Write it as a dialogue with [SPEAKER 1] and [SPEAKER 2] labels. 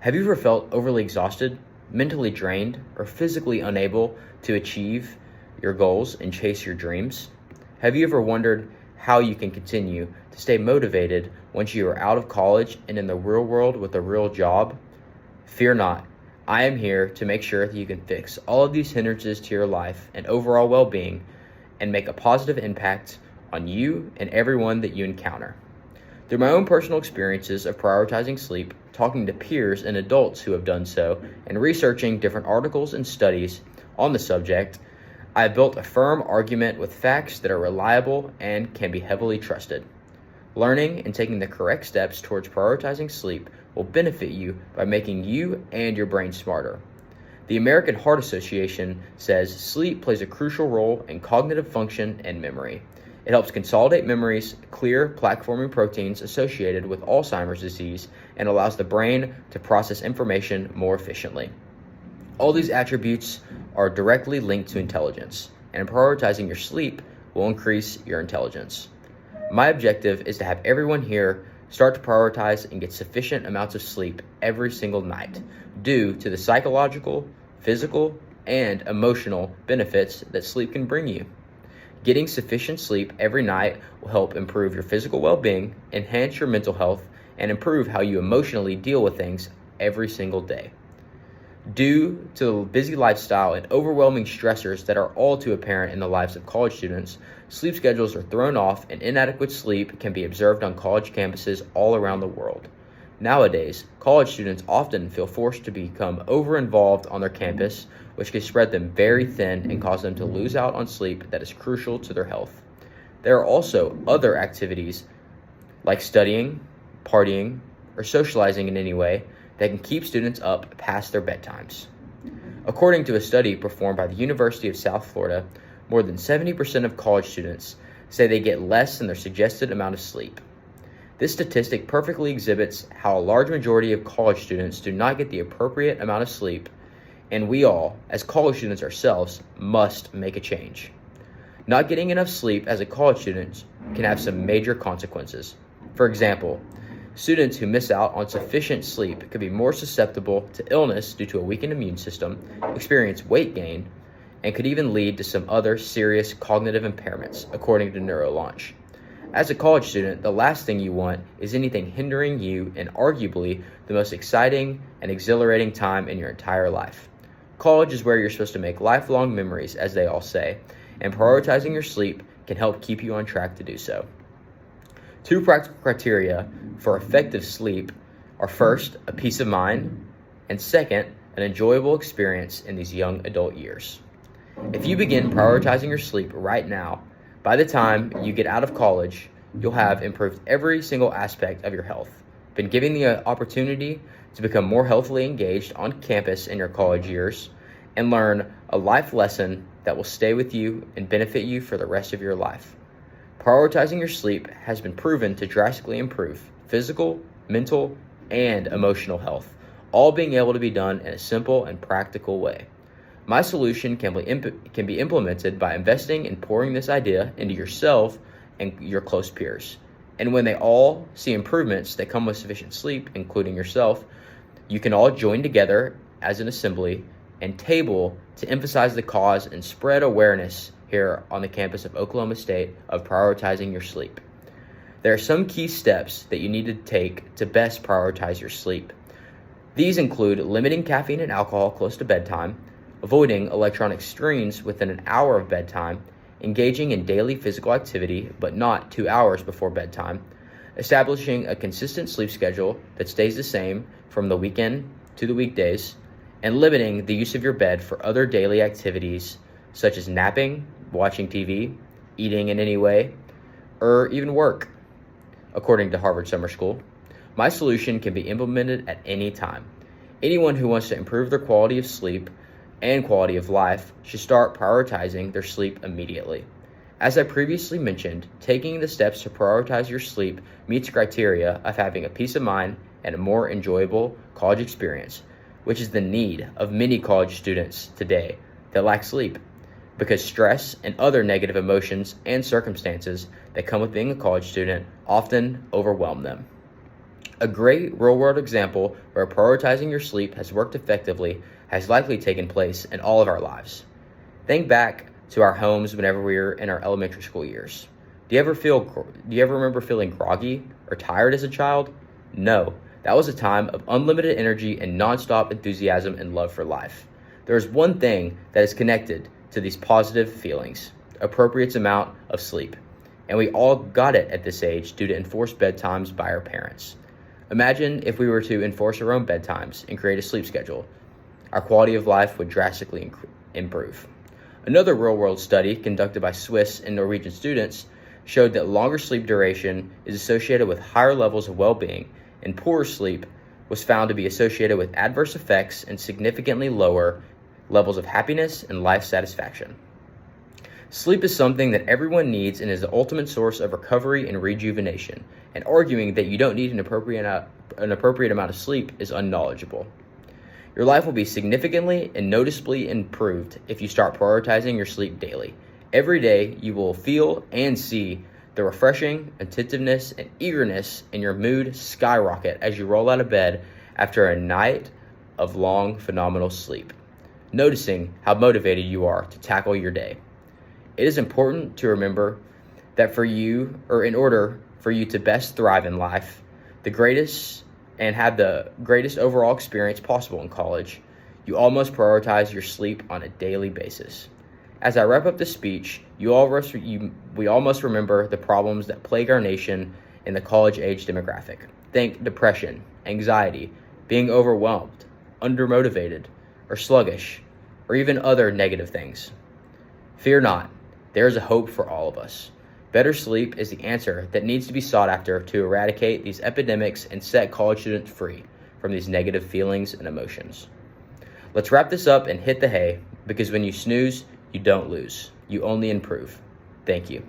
[SPEAKER 1] Have you ever felt overly exhausted, mentally drained, or physically unable to achieve your goals and chase your dreams? Have you ever wondered how you can continue to stay motivated once you are out of college and in the real world with a real job? Fear not. I am here to make sure that you can fix all of these hindrances to your life and overall well-being and make a positive impact on you and everyone that you encounter. Through my own personal experiences of prioritizing sleep, talking to peers and adults who have done so, and researching different articles and studies on the subject, I have built a firm argument with facts that are reliable and can be heavily trusted. Learning and taking the correct steps towards prioritizing sleep will benefit you by making you and your brain smarter. The American Heart Association says sleep plays a crucial role in cognitive function and memory. It helps consolidate memories, clear plaque-forming proteins associated with Alzheimer's disease, and allows the brain to process information more efficiently. All these attributes are directly linked to intelligence, and prioritizing your sleep will increase your intelligence. My objective is to have everyone here start to prioritize and get sufficient amounts of sleep every single night due to the psychological, physical, and emotional benefits that sleep can bring you. Getting sufficient sleep every night will help improve your physical well-being, enhance your mental health, and improve how you emotionally deal with things every single day. Due to the busy lifestyle and overwhelming stressors that are all too apparent in the lives of college students, sleep schedules are thrown off and inadequate sleep can be observed on college campuses all around the world. Nowadays, college students often feel forced to become over-involved on their campus, which can spread them very thin and cause them to lose out on sleep that is crucial to their health. There are also other activities like studying, partying, or socializing in any way that can keep students up past their bedtimes. According to a study performed by the University of South Florida, more than 70% of college students say they get less than their suggested amount of sleep. This statistic perfectly exhibits how a large majority of college students do not get the appropriate amount of sleep, and we all, as college students ourselves, must make a change. Not getting enough sleep as a college student can have some major consequences. For example, students who miss out on sufficient sleep could be more susceptible to illness due to a weakened immune system, experience weight gain, and could even lead to some other serious cognitive impairments, according to NeuroLaunch. As a college student, the last thing you want is anything hindering you in arguably the most exciting and exhilarating time in your entire life. College is where you're supposed to make lifelong memories, as they all say, and prioritizing your sleep can help keep you on track to do so. 2 practical criteria for effective sleep are first, a peace of mind, and second, an enjoyable experience in these young adult years. If you begin prioritizing your sleep right now, by the time you get out of college, you'll have improved every single aspect of your health, been given the opportunity to become more healthily engaged on campus in your college years, and learn a life lesson that will stay with you and benefit you for the rest of your life. Prioritizing your sleep has been proven to drastically improve physical, mental, and emotional health, all being able to be done in a simple and practical way. My solution can be implemented by investing and pouring this idea into yourself and your close peers. And when they all see improvements that come with sufficient sleep, including yourself, you can all join together as an assembly and table to emphasize the cause and spread awareness here on the campus of Oklahoma State of prioritizing your sleep. There are some key steps that you need to take to best prioritize your sleep. These include limiting caffeine and alcohol close to bedtime, avoiding electronic screens within an hour of bedtime, engaging in daily physical activity but not 2 hours before bedtime, establishing a consistent sleep schedule that stays the same from the weekend to the weekdays, and limiting the use of your bed for other daily activities such as napping, watching TV, eating in any way, or even work. According to Harvard Summer School, my solution can be implemented at any time. Anyone who wants to improve their quality of sleep and quality of life should start prioritizing their sleep immediately. As I previously mentioned, taking the steps to prioritize your sleep meets criteria of having a peace of mind and a more enjoyable college experience, which is the need of many college students today that lack sleep, because stress and other negative emotions and circumstances that come with being a college student often overwhelm them. A great real-world example where prioritizing your sleep has worked effectively has likely taken place in all of our lives. Think back to our homes whenever we were in our elementary school years. Do you ever remember feeling groggy or tired as a child? No, that was a time of unlimited energy and nonstop enthusiasm and love for life. There is one thing that is connected to these positive feelings: appropriate amount of sleep. And we all got it at this age due to enforced bedtimes by our parents. Imagine if we were to enforce our own bedtimes and create a sleep schedule. Our quality of life would drastically improve. Another real-world study conducted by Swiss and Norwegian students showed that longer sleep duration is associated with higher levels of well-being, and poorer sleep was found to be associated with adverse effects and significantly lower levels of happiness and life satisfaction. Sleep is something that everyone needs and is the ultimate source of recovery and rejuvenation, and arguing that you don't need an appropriate amount of sleep is unknowledgeable. Your life will be significantly and noticeably improved if you start prioritizing your sleep daily. Every day, you will feel and see the refreshing attentiveness and eagerness in your mood skyrocket as you roll out of bed after a night of long, phenomenal sleep, noticing how motivated you are to tackle your day. It is important to remember that in order for you to best thrive in life, and have the greatest overall experience possible in college, you all must prioritize your sleep on a daily basis. As I wrap up this speech, we all must remember the problems that plague our nation in the college-age demographic. Think depression, anxiety, being overwhelmed, undermotivated, or sluggish, or even other negative things. Fear not, there is a hope for all of us. Better sleep is the answer that needs to be sought after to eradicate these epidemics and set college students free from these negative feelings and emotions. Let's wrap this up and hit the hay, because when you snooze, you don't lose. You only improve. Thank you.